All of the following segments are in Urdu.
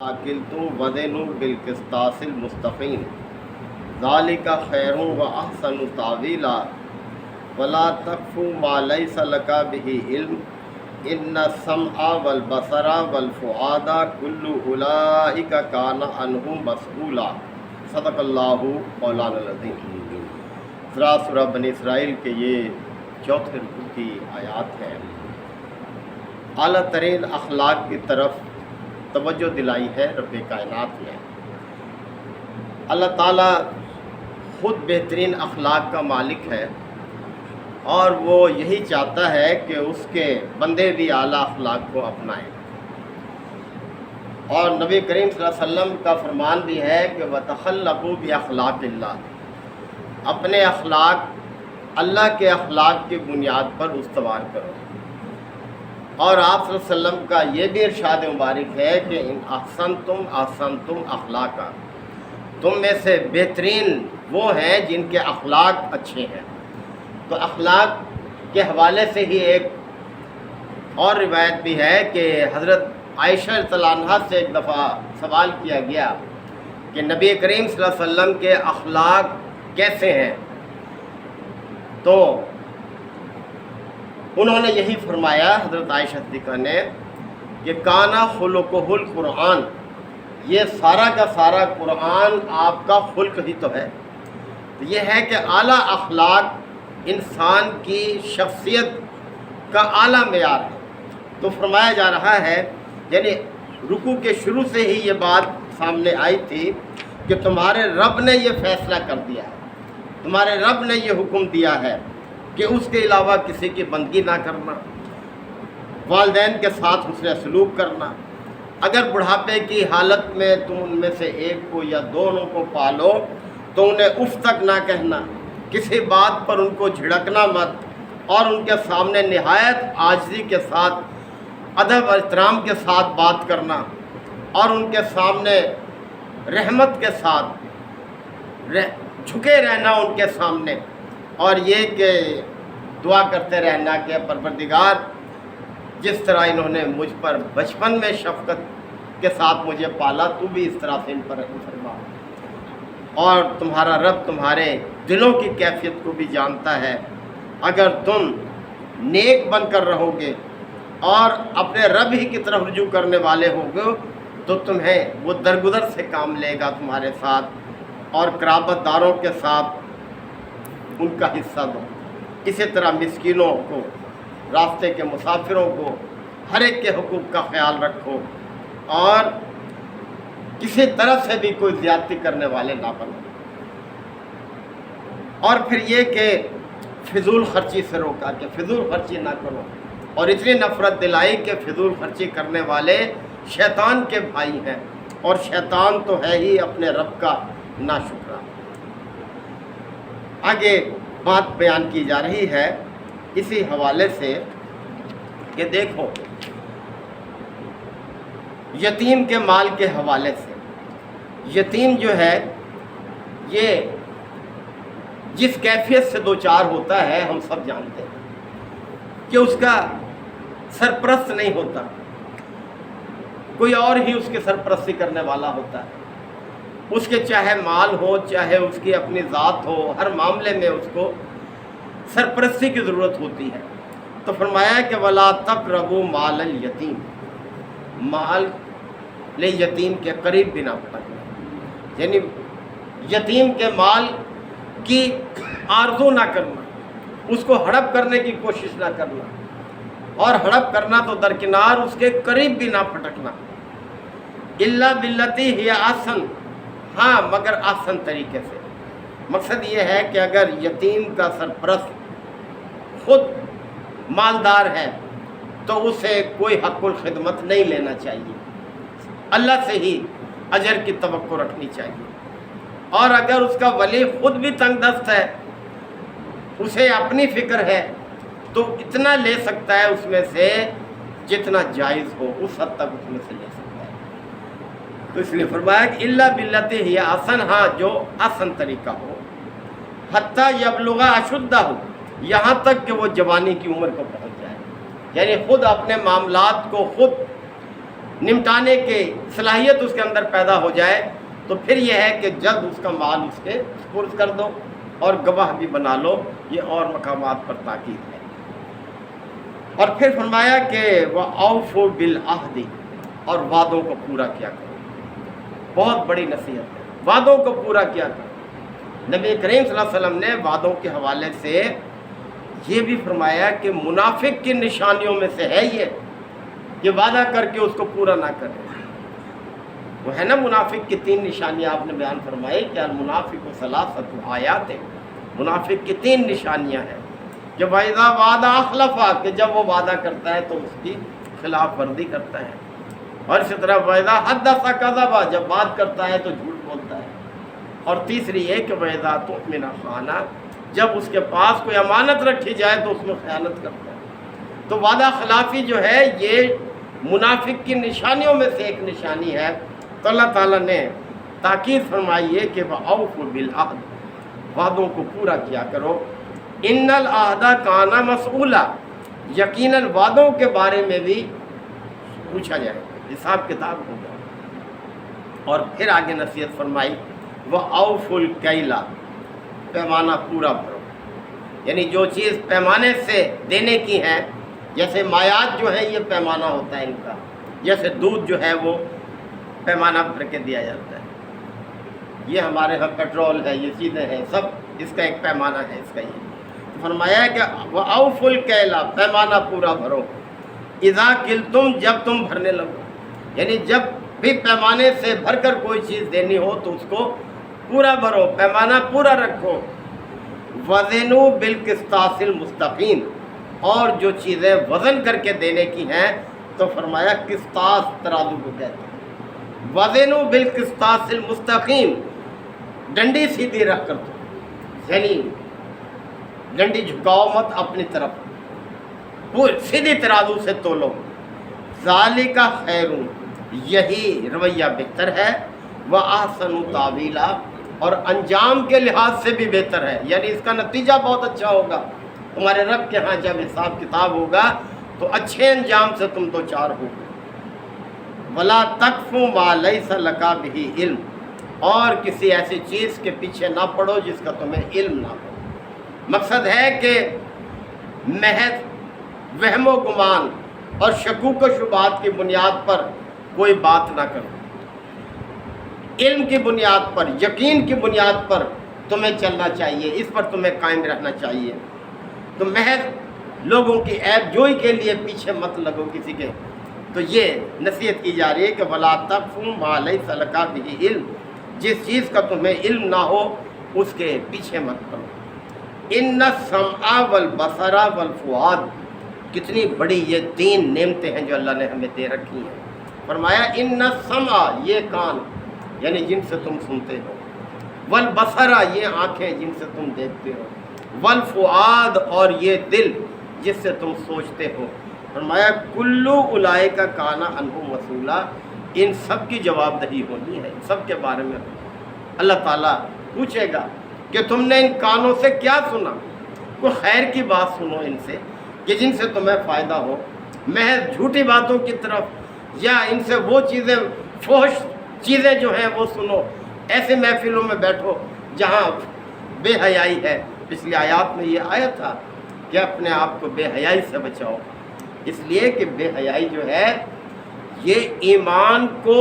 عاقلتم وزنوا بالقسطاس المستقیم ذالک خیر و احسن تاویلا ولا تقف ما لیس لک به علم ان السمع والبصر والفؤاد کل اولئک کان عنہ مسئولا۔ صدق اللہ مولانا العظیم۔ سورہ بنی اسرائیل کے یہ چوتھے رکوع کی آیات ہے۔ اعلیٰ ترین اخلاق کی طرف توجہ دلائی ہے رب کائنات نے۔ اللہ تعالیٰ خود بہترین اخلاق کا مالک ہے اور وہ یہی چاہتا ہے کہ اس کے بندے بھی اعلیٰ اخلاق کو اپنائیں، اور نبی کریم صلی اللہ علیہ وسلم کا فرمان بھی ہے کہ وَتَخَلَّقُوا بِأَخْلَاقِ اللَّهِ، اپنے اخلاق اللہ کے اخلاق کی بنیاد پر استوار کرو۔ اور آپ صلی اللہ علیہ وسلم کا یہ بھی ارشاد مبارک ہے کہ ان احسنتم اخلاقا، تم میں سے بہترین وہ ہیں جن کے اخلاق اچھے ہیں۔ تو اخلاق کے حوالے سے ہی ایک اور روایت بھی ہے کہ حضرت عائشہ رضی اللہ عنہا سے ایک دفعہ سوال کیا گیا کہ نبی کریم صلی اللہ علیہ وسلم کے اخلاق کیسے ہیں، تو انہوں نے یہی فرمایا، حضرت عائشہ صدیقہ نے، کہ کانا خلقہ القرآن، یہ سارا کا سارا قرآن آپ کا خلق ہی تو ہے۔ تو یہ ہے کہ اعلیٰ اخلاق انسان کی شخصیت کا اعلیٰ معیار ہے۔ تو فرمایا جا رہا ہے، یعنی رکوع کے شروع سے ہی یہ بات سامنے آئی تھی کہ تمہارے رب نے یہ فیصلہ کر دیا ہے، تمہارے رب نے یہ حکم دیا ہے کہ اس کے علاوہ کسی کی بندگی نہ کرنا، والدین کے ساتھ حسن سلوک کرنا، اگر بڑھاپے کی حالت میں تم ان میں سے ایک کو یا دونوں کو پالو تو انہیں اف تک نہ کہنا، کسی بات پر ان کو جھڑکنا مت، اور ان کے سامنے نہایت عاجزی کے ساتھ ادب اور احترام کے ساتھ بات کرنا، اور ان کے سامنے رحمت کے ساتھ جھکے رہنا ان کے سامنے، اور یہ کہ دعا کرتے رہنا کہ پروردگار جس طرح انہوں نے مجھ پر بچپن میں شفقت کے ساتھ مجھے پالا، تو بھی اس طرح سے ان پر رحم فرما۔ اور تمہارا رب تمہارے دلوں کی کیفیت کو بھی جانتا ہے، اگر تم نیک بن کر رہو گے اور اپنے رب ہی کی طرف رجوع کرنے والے ہوگے تو تمہیں وہ درگزر سے کام لے گا تمہارے ساتھ، اور قرابت داروں کے ساتھ ان کا حصہ دو۔ اسی طرح مسکینوں کو، راستے کے مسافروں کو، ہر ایک کے حقوق کا خیال رکھو، اور کسی طرح سے بھی کوئی زیادتی کرنے والے نہ بنو۔ اور پھر یہ کہ فضول خرچی سے روکا کہ فضول خرچی نہ کرو، اور اتنی نفرت دلائی کہ فضول خرچی کرنے والے شیطان کے بھائی ہیں، اور شیطان تو ہے ہی اپنے رب کا ناشکرا۔ آگے بات بیان کی جا رہی ہے اسی حوالے سے کہ دیکھو یتیم کے مال کے حوالے سے، یتیم جو ہے یہ جس کیفیت سے دوچار ہوتا ہے ہم سب جانتے ہیں کہ اس کا سرپرست نہیں ہوتا، کوئی اور ہی اس کی سرپرستی کرنے والا ہوتا ہے۔ اس کے چاہے مال ہو، چاہے اس کی اپنی ذات ہو، ہر معاملے میں اس کو سرپرستی کی ضرورت ہوتی ہے۔ تو فرمایا کہ وَلَا تَقْرَبُوا مَالَ الْيَتِيمِ، مال لے یتیم کے قریب بھی نہ پڑھنا، یعنی یتیم کے مال کی آرزو نہ کرنا، اس کو ہڑپ کرنے کی کوشش نہ کرنا، اور ہڑپ کرنا تو درکنار اس کے قریب بھی نہ پھٹکنا۔ الا باللتی ہی احسن، ہاں مگر آسن طریقے سے۔ مقصد یہ ہے کہ اگر یتیم کا سرپرست خود مالدار ہے تو اسے کوئی حق الخدمت نہیں لینا چاہیے، اللہ سے ہی اجر کی توقع رکھنی چاہیے۔ اور اگر اس کا ولی خود بھی تنگ دست ہے، اسے اپنی فکر ہے، تو اتنا لے سکتا ہے اس میں سے جتنا جائز ہو، اس حد تک اس میں سے لے سکتا ہے۔ تو اس لیے فرمایا کہ الا باللتی ہی احسن، ہاں جو آسن طریقہ ہو، حتی یبلغ اشدہ، یہاں تک کہ وہ جوانی کی عمر کو پہنچ جائے، یعنی خود اپنے معاملات کو خود نمٹانے کی صلاحیت اس کے اندر پیدا ہو جائے تو پھر یہ ہے کہ جلد اس کا مال اس کے سپرد کر دو اور گواہ بھی بنا لو. یہ اور مقامات پر تاکید ہے. اور پھر فرمایا کہ وَأَوْفُوا بِالْعَهْدِ، اور وعدوں کو پورا کیا کرو. بہت بڑی نصیحت ہے، وعدوں کو پورا کیا کرو. نبی کریم صلی اللہ علیہ وسلم نے وعدوں کے حوالے سے یہ بھی فرمایا کہ منافق کی نشانیوں میں سے ہے یہ کہ وعدہ کر کے اس کو پورا نہ کرے. وہ ہے نا منافق کی 3 نشانیاں آپ نے بیان فرمائی کہ المنافق ثلاثۃ آیات، منافق کی 3 نشانیاں ہیں کہ وَإِذَا وَعَدَ أَخْلَفَ، کہ جب وہ وعدہ کرتا ہے تو اس کی خلاف ورزی کرتا ہے. اور اسی طرح وَإِذَا حَدَّثَ كَذَبَ، جب بات کرتا ہے تو جھوٹ بولتا ہے. اور تیسری یہ کہ وَإِذَا تُؤْمِنَ خَانَ، جب اس کے پاس کوئی امانت رکھی جائے تو اس میں خیانت کرتا ہے. تو وعدہ خلافی جو ہے یہ منافق کی نشانیوں میں سے ایک نشانی ہے. تو اللہ تعالیٰ نے تاکید فرمائی ہے کہ وَأَوْفُوا بِالْعَهْدِ، وعدوں کو پورا کیا کرو. اِنَّ الْعَهْدَ كَانَ مَسْئُولًا، یقیناً وعدوں کے بارے میں بھی پوچھا جائے، حساب کتاب ہوگا. اور پھر آگے نصیحت فرمائی وَأَوْفُوا الْكَيْلَ، پیمانہ پورا بھرو. یعنی جو چیز پیمانے سے دینے کی ہیں، جیسے مایات جو ہیں یہ پیمانہ ہوتا ہے ان کا، جیسے دودھ جو ہے وہ پیمانہ بھر کے دیا جاتا ہے. یہ ہمارے ہاں پیٹرول ہے، یہ چیزیں ہیں، سب اس کا ایک پیمانہ ہے. اس کا یہ فرمایا ہے کہ وَأَوْفُوا الْكَيْلَ، پیمانہ پورا بھرو. اِذَا كِلْتُمْ، جب تم بھرنے لگو، یعنی جب بھی پیمانے سے بھر کر کوئی چیز دینی ہو تو اس کو پورا بھرو، پیمانہ پورا رکھو. وَزِنُوا بِالْقِسْطَاسِ الْمُسْتَقِيمِ، اور جو چیزیں وزن کر کے دینے کی ہیں تو فرمایا قسطاس ترازو کو کہتے ہیں. وَزِنُوا بِالْقِسْطَاسِ الْمُسْتَقِيمِ، ڈنڈی سیدھی رکھ کر دو، یعنی ڈنڈی جھکاؤ مت اپنی طرف، سیدھی ترازو سے تولو. ذَلِكَ خَيْرٌ، یہی رویہ بہتر ہے. وَأَحْسَنُ تَأْوِيلًا، اور انجام کے لحاظ سے بھی بہتر ہے. یعنی اس کا نتیجہ بہت اچھا ہوگا. تمہارے رب کے ہاں جب حساب کتاب ہوگا تو اچھے انجام سے تم دو چار ہوگے. وَلَا تَقْفُ مَا لَيْسَ لَكَ بِهِ علم، اور کسی ایسی چیز کے پیچھے نہ پڑو جس کا تمہیں علم نہ ہو. مقصد ہے کہ محض وہم و گمان اور شکوک و شبہات کی بنیاد پر کوئی بات نہ کرو. علم کی بنیاد پر، یقین کی بنیاد پر تمہیں چلنا چاہیے، اس پر تمہیں قائم رہنا چاہیے. تو محض لوگوں کی عیب جوئی کے لیے پیچھے مت لگو کسی کے. تو یہ نصیحت کی جا رہی ہے کہ وَلَا تَقْفُ مَا لَيْسَ لَكَ بِهِ علم، جس چیز کا تمہیں علم نہ ہو اس کے پیچھے مت پڑو. اِنَّ السَّمْعَ وَالْبَصَرَ وَالْفُؤَادَ، کتنی بڑی یہ 3 نعمتیں ہیں جو اللہ نے ہمیں دے رکھی ہیں. فرمایا اِنَّ السَّمْعَ، یہ کان یعنی جن سے تم سنتے ہو، والبصر، یہ آنکھیں جن سے تم دیکھتے ہو، والفؤاد، اور یہ دل جس سے تم سوچتے ہو. فرمایا کلو اولئک کان عنہ مسئولا، ان سب کی جواب دہی ہونی ہے. ان سب کے بارے میں اللہ تعالیٰ پوچھے گا کہ تم نے ان کانوں سے کیا سنا. کوئی خیر کی بات سنو ان سے کہ جن سے تمہیں فائدہ ہو، محض جھوٹی باتوں کی طرف یا ان سے وہ چیزیں فحش چیزیں جو ہیں وہ سنو. ایسے محفلوں میں بیٹھو جہاں بے حیائی ہے. پچھلی آیات میں یہ آیا تھا کہ اپنے آپ کو بے حیائی سے بچاؤ، اس لیے کہ بے حیائی جو ہے یہ ایمان کو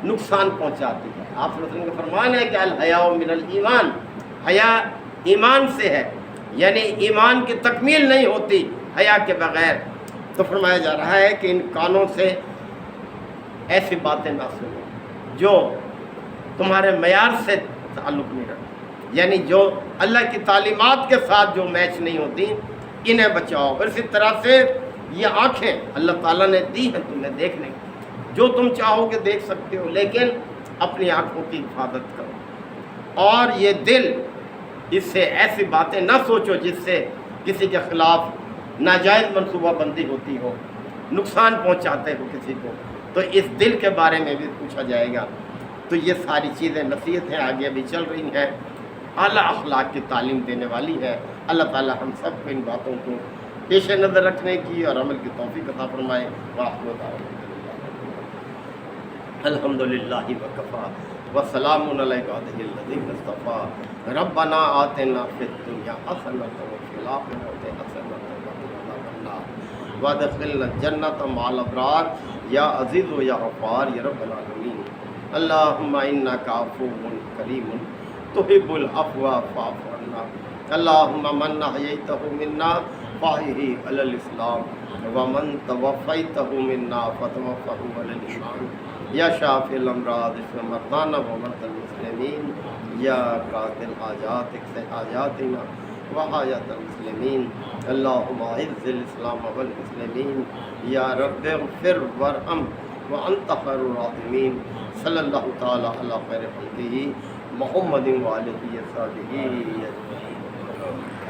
نقصان پہنچاتی ہے. آپ صلی اللہ علیہ وسلم کا فرمان ہے کہ الحیاء من الایمان، حیا ایمان سے ہے، یعنی ایمان کی تکمیل نہیں ہوتی حیا کے بغیر. تو فرمایا جا رہا ہے کہ ان کانوں سے ایسی باتیں نہ سنو جو تمہارے معیار سے تعلق نہیں رکھتی، یعنی جو اللہ کی تعلیمات کے ساتھ جو میچ نہیں ہوتی، انہیں بچاؤ. اور اسی طرح سے یہ آنکھیں اللہ تعالیٰ نے دی ہیں تمہیں دیکھنے کی، جو تم چاہو کہ دیکھ سکتے ہو، لیکن اپنی آنکھوں کی حفاظت کرو. اور یہ دل، اس سے ایسی باتیں نہ سوچو جس سے کسی کے خلاف ناجائز منصوبہ بندی ہوتی ہو، نقصان پہنچاتے ہو کسی کو. تو اس دل کے بارے میں بھی پوچھا جائے گا. تو یہ ساری چیزیں نصیحتیں آگے بھی چل رہی ہیں، اعلیٰ اخلاق کی تعلیم دینے والی ہے. اللہ تعالی ہم سب کو ان باتوں کو پیش نظر رکھنے کی اور عمل کی توفیق عطا فرمائے. وآخر دعوانا الحمدللہ وکفا وسلام علی عبادہ الذین اصطفیٰ ربنا آتنا فی الدنیا حسنۃ وفی الآخرۃ حسنۃ وقنا عذاب النار وادخلنا الجنۃ مع الابرار یا عزیز و یا غفار یا رب العالمین اللہم انک عفو کریم تحب العفو فاعف عنا اللہم من احییتہ منا فاحیہ علی الاسلام ومن توفیتہ منا فتوفہ علی الایمان یا شافی الامراض اشف مرضانا ومرضى المسلمین یا قاضی الحاجات اقض حاجاتنا وحاجات المسلمین اللہم اعز الاسلام والمسلمین یا رب اغفر وارحم وانت خیر الراحمین صلی اللہ تعالی علی خیر خلقہ محمد وآلہ وصحبہ اجمعین.